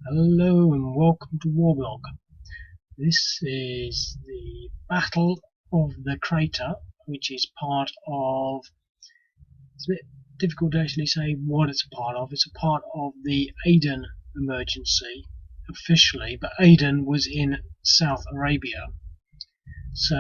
Hello and welcome to Warblog. This is the Battle of the Crater, which is part of. It's a bit difficult to actually say what it's a part of. It's a part of the Aden emergency officially, but Aden was in South Arabia. So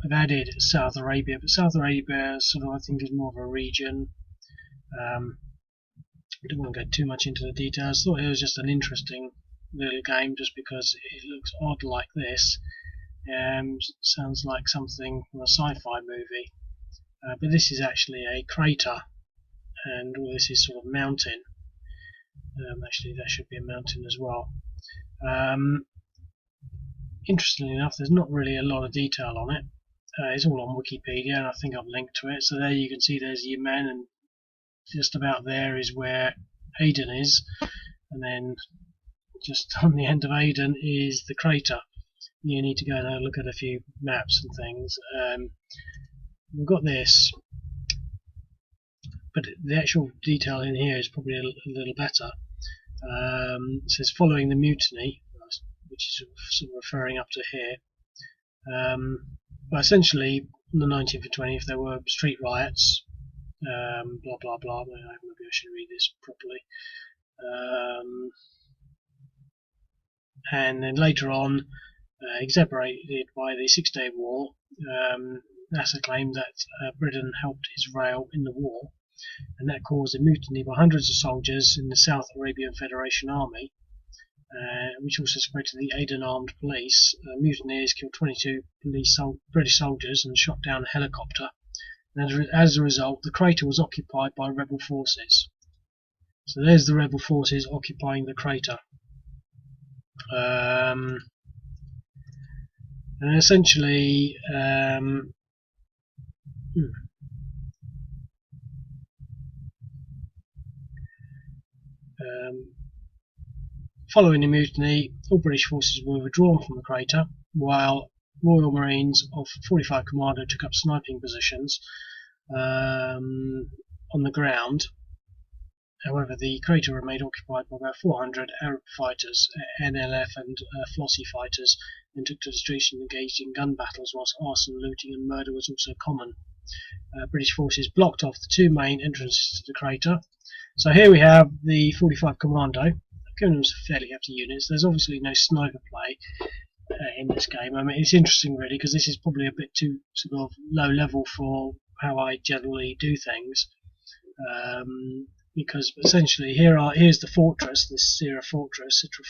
I've added South Arabia, but South Arabia sort of I think is more of a region. I don't want to go too much into the details. I thought it was just an interesting little game just because it looks odd like this. Sounds like something from a sci-fi movie. But this is actually a crater, and all this is sort of mountain. Actually, that should be a mountain as well. Interestingly enough, there's not really a lot of detail on it. It's all on Wikipedia, and I think I've linked to it. So there you can see there's Yemen, and just about there is where Aden is, and then just on the end of Aden is the crater. You need to go and look at a few maps and things. We've got this, but the actual detail in here is probably a little better. It says following the mutiny, which is sort of referring up to here. But essentially, on the 19th and 20th, there were street riots. Blah blah blah. Maybe I should read this properly. And then later on, exacerbated by the Six-Day War, Nasser claimed that Britain helped Israel in the war, and that caused a mutiny by hundreds of soldiers in the South Arabian Federation Army, which also spread to the Aden Armed Police. Mutineers killed 22 British soldiers and shot down a helicopter. And as a result, the crater was occupied by rebel forces. So there's the rebel forces occupying the crater. And essentially, following the mutiny, all British forces were withdrawn from the crater, while Royal Marines of 45 Commando took up sniping positions on the ground. However, the crater remained occupied by about 400 Arab fighters, NLF and Flossie fighters, and took to the streets and engaged in gun battles, whilst arson, looting and murder was also common. British forces blocked off the two main entrances to the crater. So here we have the 45 Commando. I've given them some fairly hefty units. There's obviously no sniper play in this game. I mean, it's interesting really because this is probably a bit too sort of low level for how I generally do things. Because essentially here's the fortress, this Sitra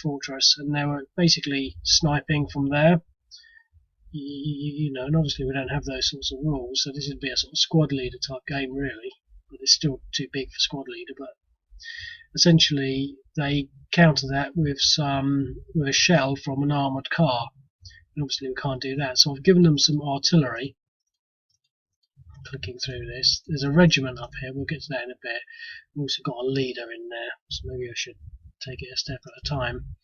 fortress, and they were basically sniping from there. You know, and obviously we don't have those sorts of rules, so this would be a sort of squad leader type game really, but it's still too big for squad leader. But essentially they counter that with a shell from an armoured car, and obviously we can't do that. So I've given them some artillery. Clicking through this, there's a regiment up here. We'll get to that in a bit. We've also got a leader in there, so maybe I should take it a step at a time.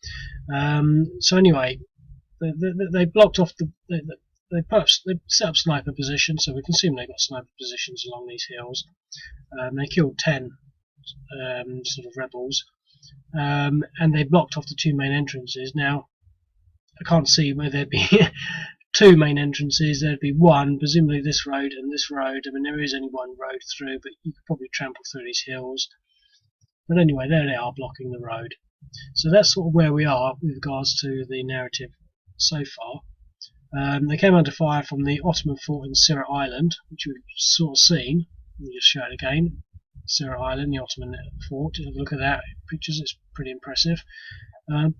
So anyway, they blocked off they set up sniper positions, so we can assume they got sniper positions along these hills. They killed 10 sort of rebels, and they blocked off the two main entrances. Now I can't see where there'd be two main entrances. There'd be one, presumably this road and this road. I mean, there is only one road through, but you could probably trample through these hills. But anyway, there they are blocking the road. So that's sort of where we are with regards to the narrative so far. They came under fire from the Ottoman fort in Sirte Island, which we've sort of seen. Let me just show it again. Sirte Island, the Ottoman fort. Have a look at that pictures. It's pretty impressive. But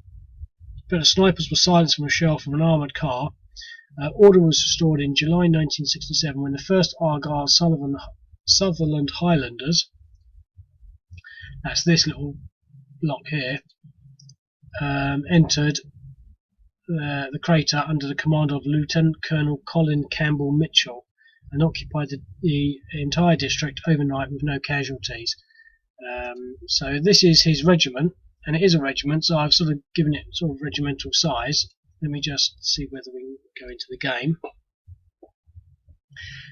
the snipers were silenced from a shell from an armoured car. Order was restored in July 1967 when the 1st Argyll Sutherland Highlanders, that's this little block here, entered the crater under the command of Lieutenant Colonel Colin Campbell Mitchell and occupied the entire district overnight with no casualties. So this is his regiment, and it is a regiment, so I've sort of given it sort of regimental size. Let me just see whether we can go into the game.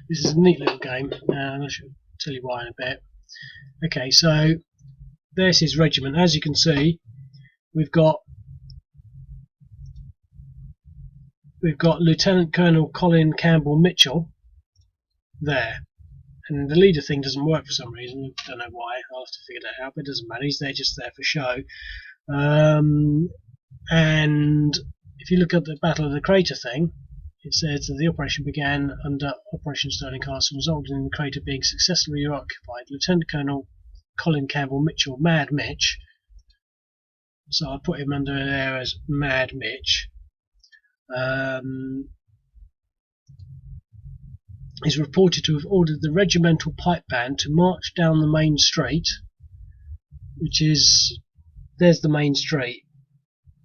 This is a neat little game, and I should tell you why in a bit. Okay, so there's his regiment. As you can see, we've got Lieutenant Colonel Colin Campbell Mitchell there, and the leader thing doesn't work for some reason. I don't know why. I'll have to figure that out, but it doesn't matter. He's there just there for show. And if you look at the Battle of the Crater thing, it says that the operation began under Operation Stirling Castle, resulting in the crater being successfully occupied. Lieutenant Colonel Colin Campbell Mitchell, Mad Mitch, so I put him under there as Mad Mitch, is reported to have ordered the regimental pipe band to march down the main street, which is, there's the main street.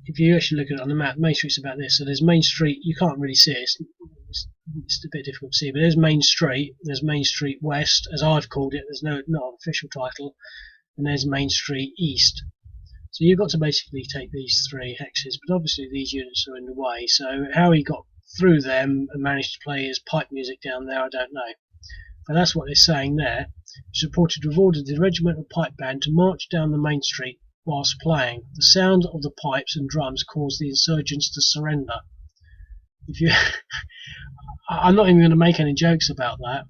If you actually look at it on the map, Main Street's about this. So there's Main Street, you can't really see it, it's a bit difficult to see, but there's Main Street, there's Main Street West, as I've called it, there's not an official title, and there's Main Street East. So you've got to basically take these three hexes, but obviously these units are in the way, so how he got through them and managed to play his pipe music down there, I don't know. But that's what they're saying there. It's reported to have ordered the regimental pipe band to march down the main street whilst playing. The sound of the pipes and drums caused the insurgents to surrender. If you, I'm not even going to make any jokes about that.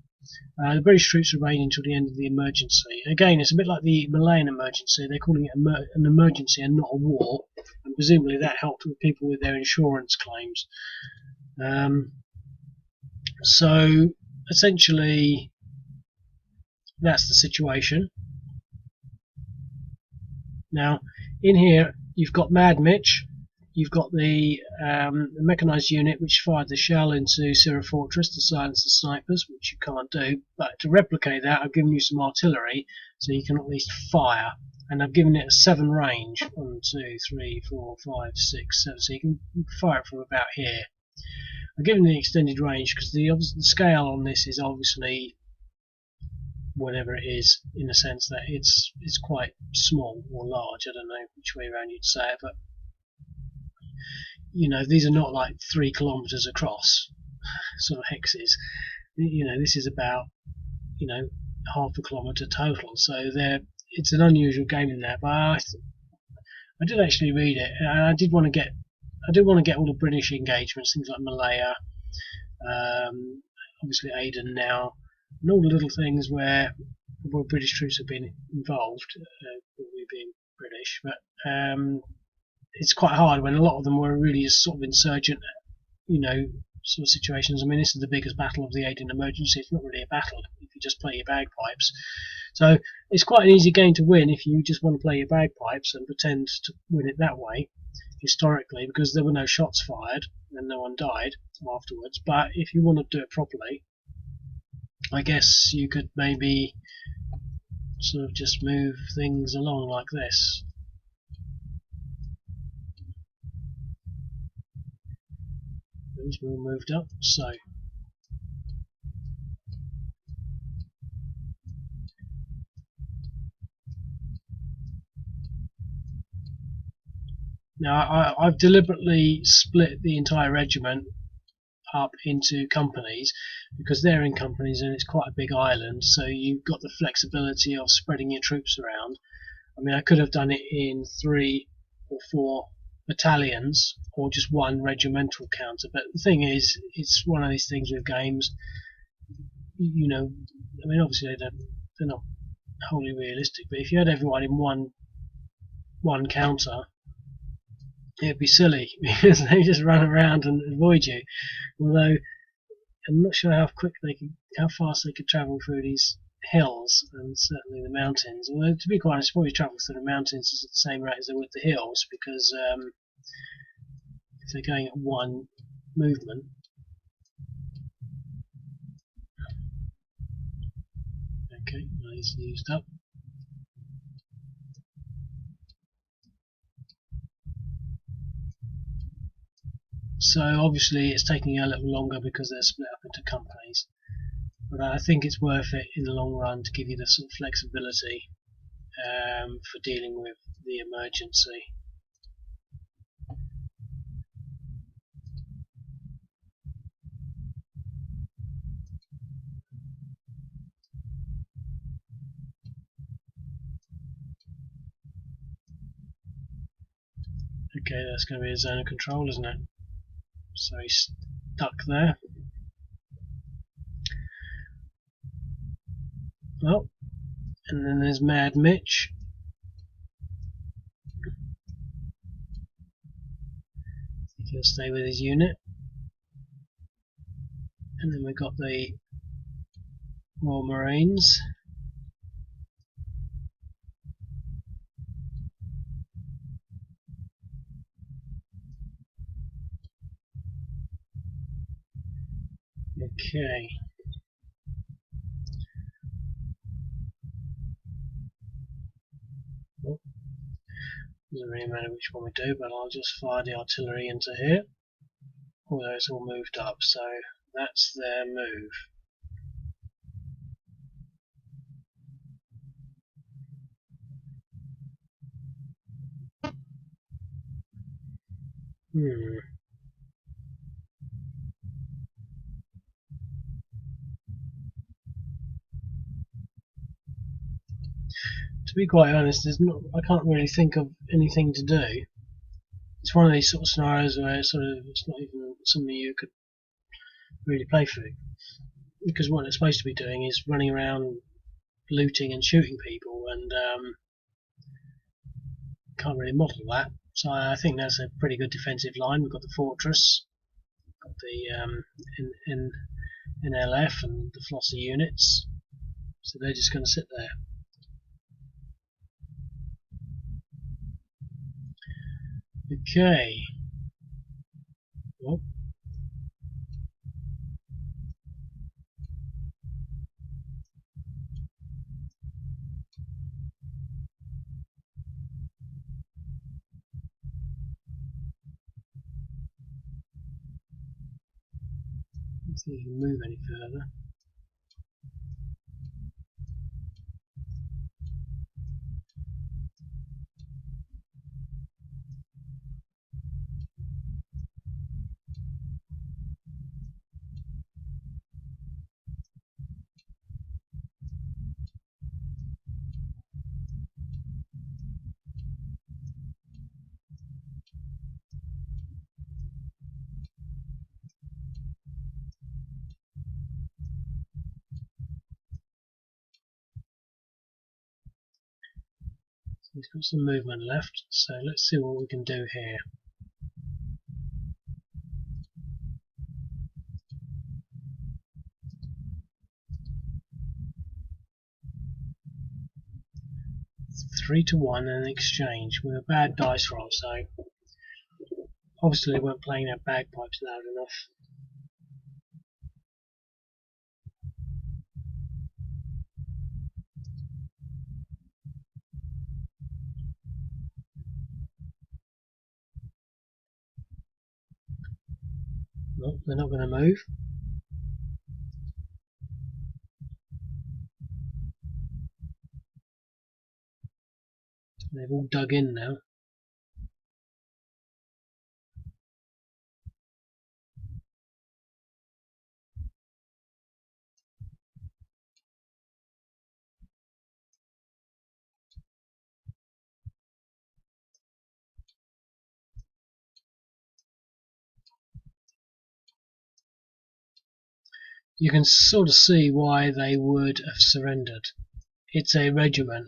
The British troops remained until the end of the emergency. Again, it's a bit like the Malayan emergency. They're calling it an emergency and not a war, and presumably that helped with people with their insurance claims. So essentially, that's the situation. Now, in here, you've got Mad Mitch. You've got the mechanised unit which fired the shell into Sierra Fortress to silence the snipers, which you can't do. But to replicate that, I've given you some artillery, so you can at least fire. And I've given it a 7 range. 1, 2, 3, 4, 5, 6, 7. So you can fire it from about here. I've given the extended range because the scale on this is obviously whatever it is, in the sense that it's quite small or large. I don't know which way around you'd say it, but you know, these are not like 3 kilometers across sort of hexes. You know, this is about, you know, half a kilometer total. So it's an unusual game in that. But I did actually read it, and I did want to get all the British engagements, things like Malaya, obviously Aden now, and all the little things where British troops have been involved, we being British. But it's quite hard when a lot of them were really sort of insurgent, you know, sort of situations. I mean, this is the biggest battle of the Aden emergency. It's not really a battle if you just play your bagpipes. So it's quite an easy game to win if you just want to play your bagpipes and pretend to win it that way, historically, because there were no shots fired and no one died afterwards. But if you want to do it properly, I guess you could maybe sort of just move things along like this. These were all moved up, so now I've deliberately split the entire regiment up into companies because they're in companies and it's quite a big island, so you've got the flexibility of spreading your troops around. I mean, I could have done it in 3 or 4 battalions or just 1 regimental counter, but the thing is, it's one of these things with games, you know, I mean, obviously they're not wholly realistic, but if you had everyone in one counter, it'd be silly because they just run around and avoid you. Although I'm not sure how fast they could travel through these hills and certainly the mountains. Although to be quite honest, probably travel through the mountains is at the same rate as they would the hills, because if they're going at one movement. Okay, nice, used up. So obviously it's taking a little longer because they're split up into companies. But I think it's worth it in the long run to give you the sort of flexibility for dealing with the emergency. Okay, that's going to be a zone of control, isn't it? So he's stuck there. Oh, and then there's Mad Mitch. He'll stay with his unit. And then we've got the Royal Marines. Okay. Well, doesn't really matter which one we do, but I'll just fire the artillery into here. Although it's all moved up, so that's their move. To be quite honest, I can't really think of anything to do. It's one of these sort of scenarios where it's not even something you could really play through, because what it's supposed to be doing is running around looting and shooting people, and can't really model that. So I think that's a pretty good defensive line. We've got the fortress, got the NLF and the Flossie units, so they're just going to sit there. Okay. Well, let's see if we can move any further. He's got some movement left, so let's see what we can do here. It's 3-1 in exchange with a bad dice roll, so obviously they weren't playing their bagpipes loud enough. Well, they're not going to move. They've all dug in now. You can sort of see why they would have surrendered. It's a regiment.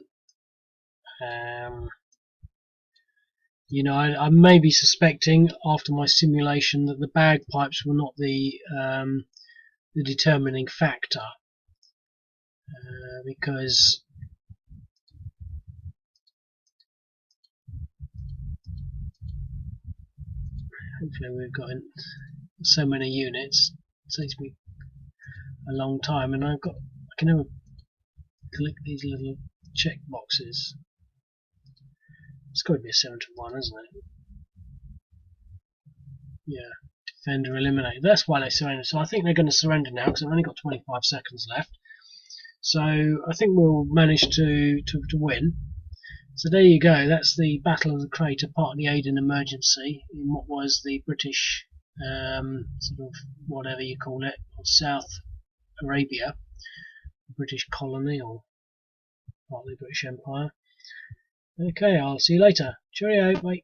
You know, I may be suspecting after my simulation that the bagpipes were not the determining factor, because hopefully we've got so many units. It takes me a long time, and I can never click these little check boxes. It's got to be a 7-1, isn't it? Yeah, defender eliminate. That's why they surrendered. So I think they're going to surrender now because I've only got 25 seconds left. So I think we'll manage to win. So there you go. That's the Battle of the Crater, part of the Aden emergency in what was the British sort of whatever you call it, South Arabia, British colony or partly British Empire. Okay, I'll see you later. Cheerio, bye.